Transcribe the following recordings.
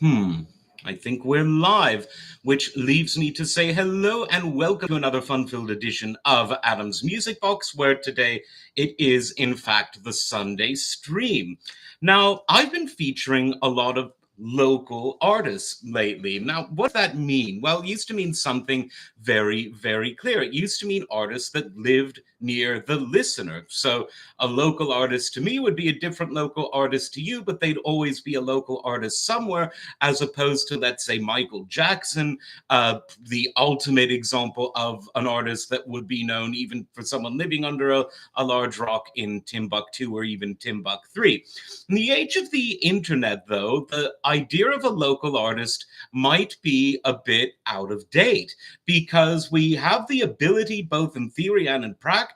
Hmm. I think we're live, which leaves me to say hello and welcome to another fun-filled edition of Adam's Music Box, where today it is, in fact, the Sunday stream. Now, I've been featuring a lot of local artists lately. Now, what does that mean? Well, it used to mean something very, very clear. It used to mean artists that lived near the listener. So a local artist to me would be a different local artist to you, but they'd always be a local artist somewhere, as opposed to, let's say, Michael Jackson, the ultimate example of an artist that would be known even for someone living under a large rock in Timbuktu or even Timbuk 3. In the age of the internet, though, the idea of a local artist might be a bit out of date because we have the ability, both in theory and in practice,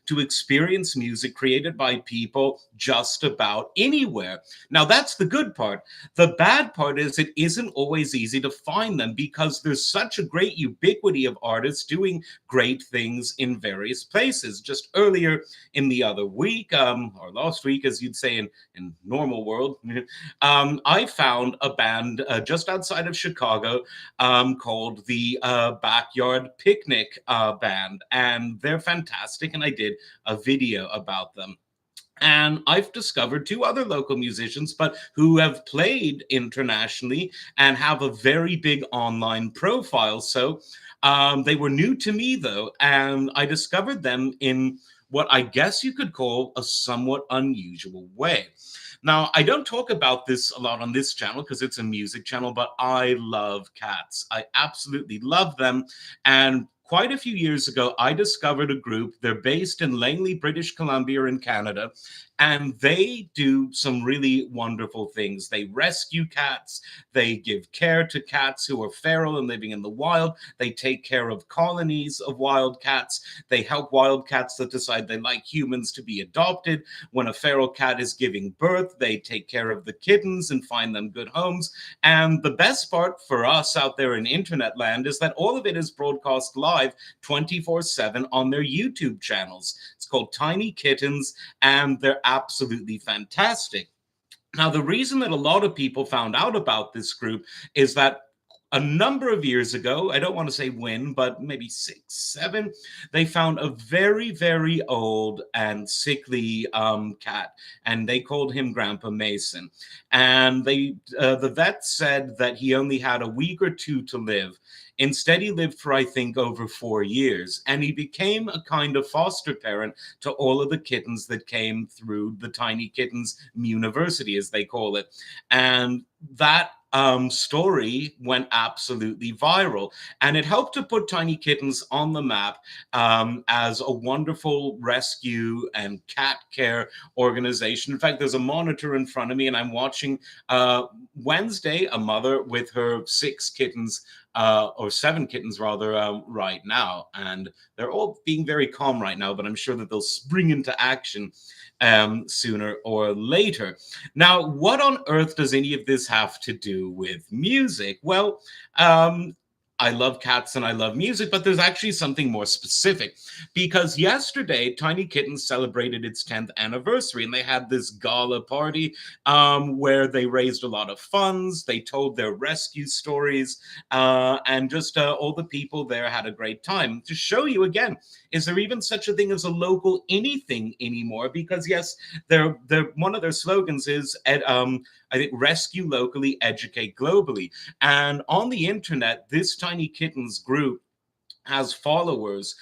to experience music created by people just about anywhere. Now, that's the good part. The bad part is it isn't always easy to find them because there's such a great ubiquity of artists doing great things in various places. Just earlier in the other week, or last week, as you'd say in normal world, I found a band just outside of Chicago called the Backyard Picnic Band, and they're fantastic. And I did a video about them. And I've discovered two other local musicians, but who have played internationally and have a very big online profile. So they were new to me, though, and I discovered them in what I guess you could call a somewhat unusual way. Now, I don't talk about this a lot on this channel because it's a music channel, but I love cats. I absolutely love them. And quite a few years ago, I discovered a group. They're based in Langley, British Columbia in Canada, and they do some really wonderful things. They rescue cats. They give care to cats who are feral and living in the wild. They take care of colonies of wild cats. They help wild cats that decide they like humans to be adopted. When a feral cat is giving birth, they take care of the kittens and find them good homes. And the best part for us out there in internet land is that all of it is broadcast live 24/7 on their YouTube channels. It's called Tiny Kittens, and they're absolutely fantastic. Now, the reason that a lot of people found out about this group is that a number of years ago, I don't want to say when, but maybe 6, 7, they found a very, very old and sickly cat, and they called him Grandpa Mason. And the vet said that he only had a week or two to live. Instead, he lived for, I think, over 4 years, and he became a kind of foster parent to all of the kittens that came through the Tiny Kittens University, as they call it. And that story went absolutely viral, and it helped to put Tiny Kittens on the map as a wonderful rescue and cat care organization. In fact, there's a monitor in front of me, and I'm watching Wednesday, a mother with her 6 kittens, or 7 kittens rather, right now. And they're all being very calm right now, but I'm sure that they'll spring into action sooner or later. Now, what on earth does any of this have to do with music? Well, I love cats and I love music, but there's actually something more specific, because yesterday Tiny Kittens celebrated its 10th anniversary, and they had this gala party where they raised a lot of funds. They told their rescue stories, and just all the people there had a great time. To show you again, is there even such a thing as a local anything anymore? Because yes, they're one of their slogans is I think rescue locally, educate globally. And on the internet, this Tiny Kittens group has followers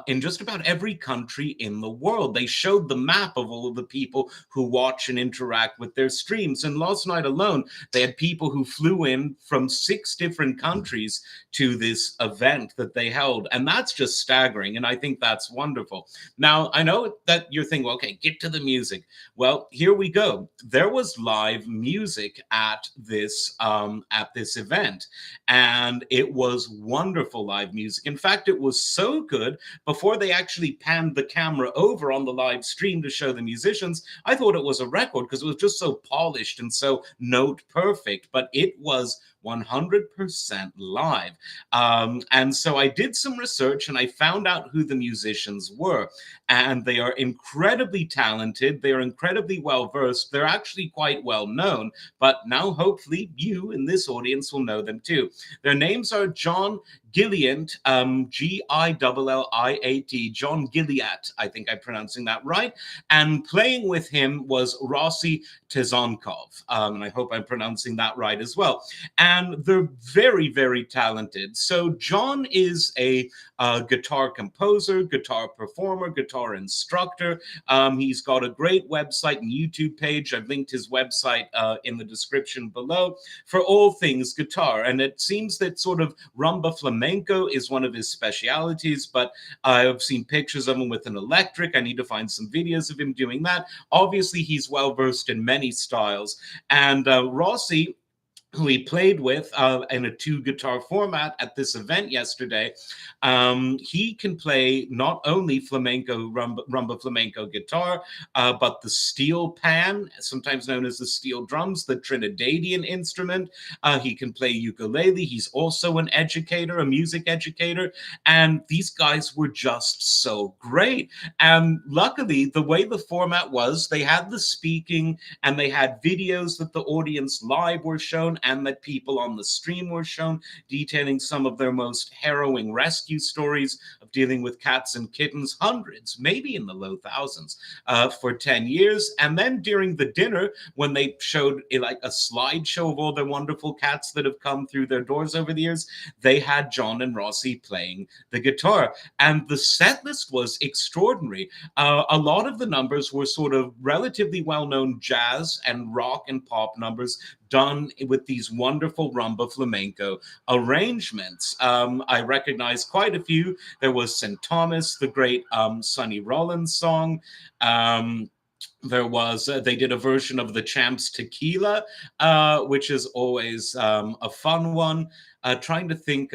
in just about every country in the world. They showed the map of all of the people who watch and interact with their streams. And last night alone, they had people who flew in from 6 different countries to this event that they held. And that's just staggering. And I think that's wonderful. Now, I know that you're thinking, well, okay, get to the music. Well, here we go. There was live music at this event, and it was wonderful live music. In fact, it was so good, before they actually panned the camera over on the live stream to show the musicians, I thought it was a record because it was just so polished and so note perfect, but it was 100% live. And so I did some research and I found out who the musicians were. And they are incredibly talented. They are incredibly well versed. They're actually quite well known. But now, hopefully, you in this audience will know them too. Their names are John Gilliat, Gilliat, John Gilliat. I think I'm pronouncing that right. And playing with him was Rossi Tzonkov. And I hope I'm pronouncing that right as well. And they're very, very talented. So John is a guitar composer, guitar performer, guitar instructor. He's got a great website and YouTube page. I've linked his website in the description below for all things guitar. And it seems that sort of rumba flamenco is one of his specialities, but I've seen pictures of him with an electric. I need to find some videos of him doing that. Obviously, he's well versed in many styles. And Rossi, who he played with in a 2-guitar format at this event yesterday, he can play not only flamenco, rumba flamenco guitar, but the steel pan, sometimes known as the steel drums, the Trinidadian instrument. He can play ukulele. He's also an educator, a music educator. And these guys were just so great. And luckily, the way the format was, they had the speaking and they had videos that the audience live were shown and that people on the stream were shown, detailing some of their most harrowing rescue stories of dealing with cats and kittens, hundreds, maybe in the low thousands, for 10 years. And then during the dinner, when they showed like a slideshow of all the wonderful cats that have come through their doors over the years, they had John and Rossi playing the guitar. And the set list was extraordinary. A lot of the numbers were sort of relatively well-known jazz and rock and pop numbers done with these wonderful rumba flamenco arrangements. I recognize quite a few. There was St. Thomas, the great Sonny Rollins song. There was they did a version of the Champs Tequila, which is always a fun one. Trying to think,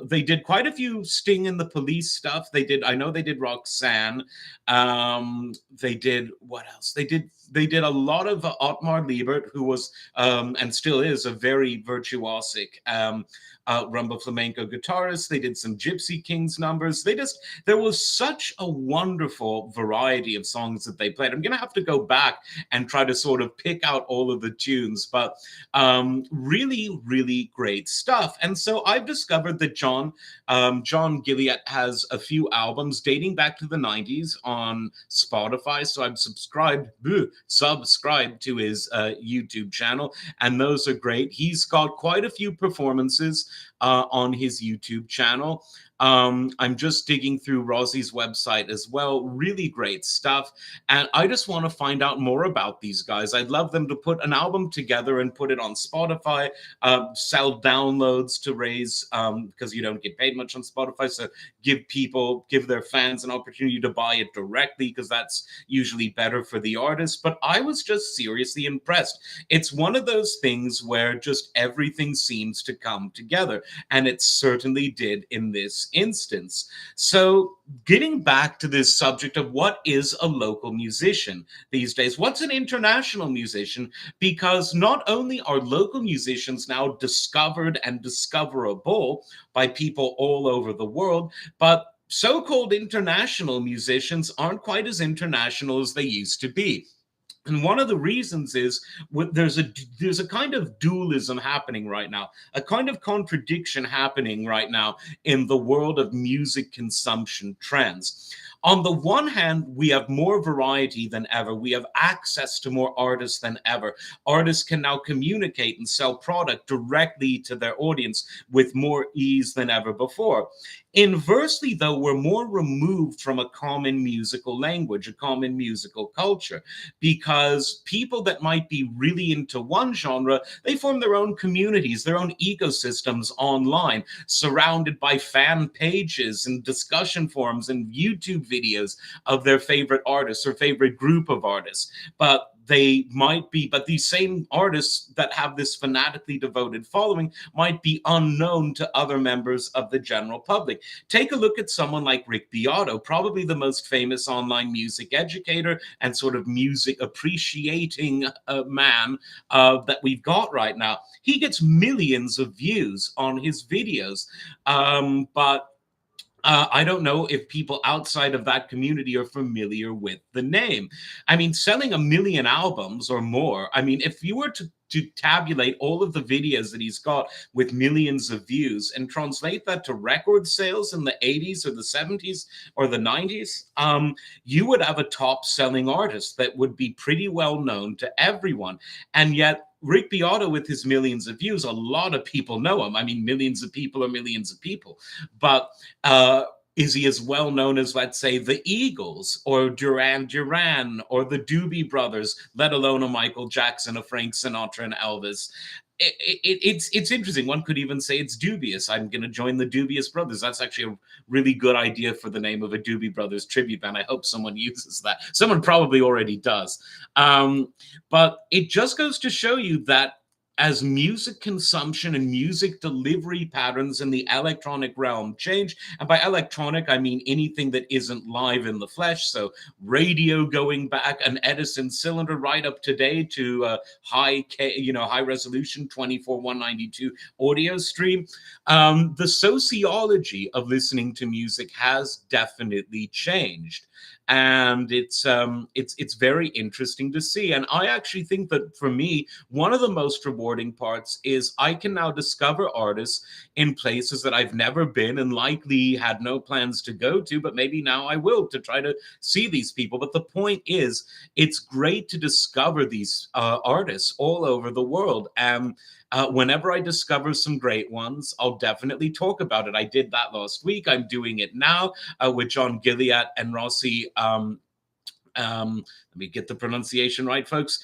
they did quite a few Sting and the Police stuff. I know they did Roxanne. They did, what else? They did a lot of Ottmar Liebert, who was and still is a very virtuosic rumba flamenco guitarist. They did some Gypsy Kings numbers. There was such a wonderful variety of songs that they played. I'm gonna have to go back and try to sort of pick out all of the tunes, but really, really great stuff. And so I've discovered that John Gilliat has a few albums dating back to the 90s on Spotify. So I've subscribed to his YouTube channel, and those are great. He's got quite a few performances on his YouTube channel. I'm just digging through Rossi's website as well. Really great stuff. And I just want to find out more about these guys. I'd love them to put an album together and put it on Spotify, sell downloads to raise, because you don't get paid much on Spotify. So give their fans an opportunity to buy it directly, because that's usually better for the artist. But I was just seriously impressed. It's one of those things where just everything seems to come together. And it certainly did in this instance. So getting back to this subject of what is a local musician these days, what's an international musician? Because not only are local musicians now discovered and discoverable by people all over the world, but so-called international musicians aren't quite as international as they used to be. And one of the reasons is there's a kind of dualism happening right now, a kind of contradiction happening right now in the world of music consumption trends. On the one hand, we have more variety than ever. We have access to more artists than ever. Artists can now communicate and sell product directly to their audience with more ease than ever before. Inversely, though, we're more removed from a common musical language, a common musical culture, because people that might be really into one genre, they form their own communities, their own ecosystems online, surrounded by fan pages and discussion forums and YouTube videos of their favorite artists or favorite group of artists. But they might be, but these same artists that have this fanatically devoted following might be unknown to other members of the general public. Take a look at someone like Rick Beato, probably the most famous online music educator and sort of music appreciating man that we've got right now. He gets millions of views on his videos, but I don't know if people outside of that community are familiar with the name. I mean, selling a million albums or more. I mean, if you were to tabulate all of the videos that he's got with millions of views and translate that to record sales in the 80s or the 70s or the 90s, you would have a top selling artist that would be pretty well known to everyone. And yet, Rick Beato, with his millions of views, a lot of people know him. I mean, millions of people are millions of people. But is he as well known as, let's say, the Eagles or Duran Duran or the Doobie Brothers, let alone a Michael Jackson, a Frank Sinatra, and Elvis? It's interesting. One could even say it's dubious. I'm going to join the Dubious Brothers. That's actually a really good idea for the name of a Doobie Brothers tribute band. I hope someone uses that. Someone probably already does. But it just goes to show you that as music consumption and music delivery patterns in the electronic realm change, and by electronic, I mean anything that isn't live in the flesh. So radio going back, an Edison cylinder right up today to high resolution 24:192 audio stream. The sociology of listening to music has definitely changed. And it's very interesting to see. And I actually think that for me, one of the most rewarding parts is I can now discover artists in places that I've never been and likely had no plans to go to, but maybe now I will, to try to see these people. But the point is, it's great to discover these artists all over the world. And whenever I discover some great ones, I'll definitely talk about it. I did that last week. I'm doing it now with John Gilliat and Rossi. Let me get the pronunciation right, folks.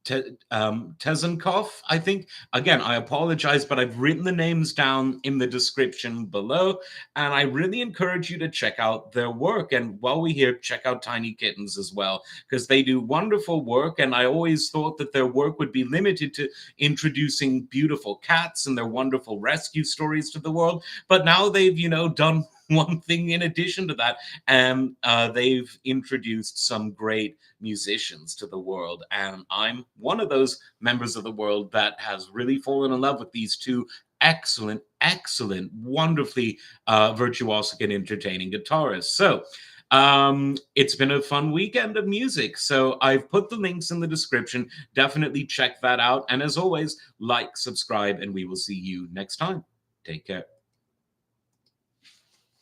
Tzonkov, I think. Again, I apologize, but I've written the names down in the description below, and I really encourage you to check out their work. And while we're here, check out Tiny Kittens as well, because they do wonderful work. And I always thought that their work would be limited to introducing beautiful cats and their wonderful rescue stories to the world. But now they've, done one thing in addition to that, and they've introduced some great musicians to the world, and I'm one of those members of the world that has really fallen in love with these two excellent, wonderfully virtuosic and entertaining guitarists. So it's been a fun weekend of music, so I've put the links in the description. Definitely check that out, and as always, like, subscribe, and we will see you next time. Take care.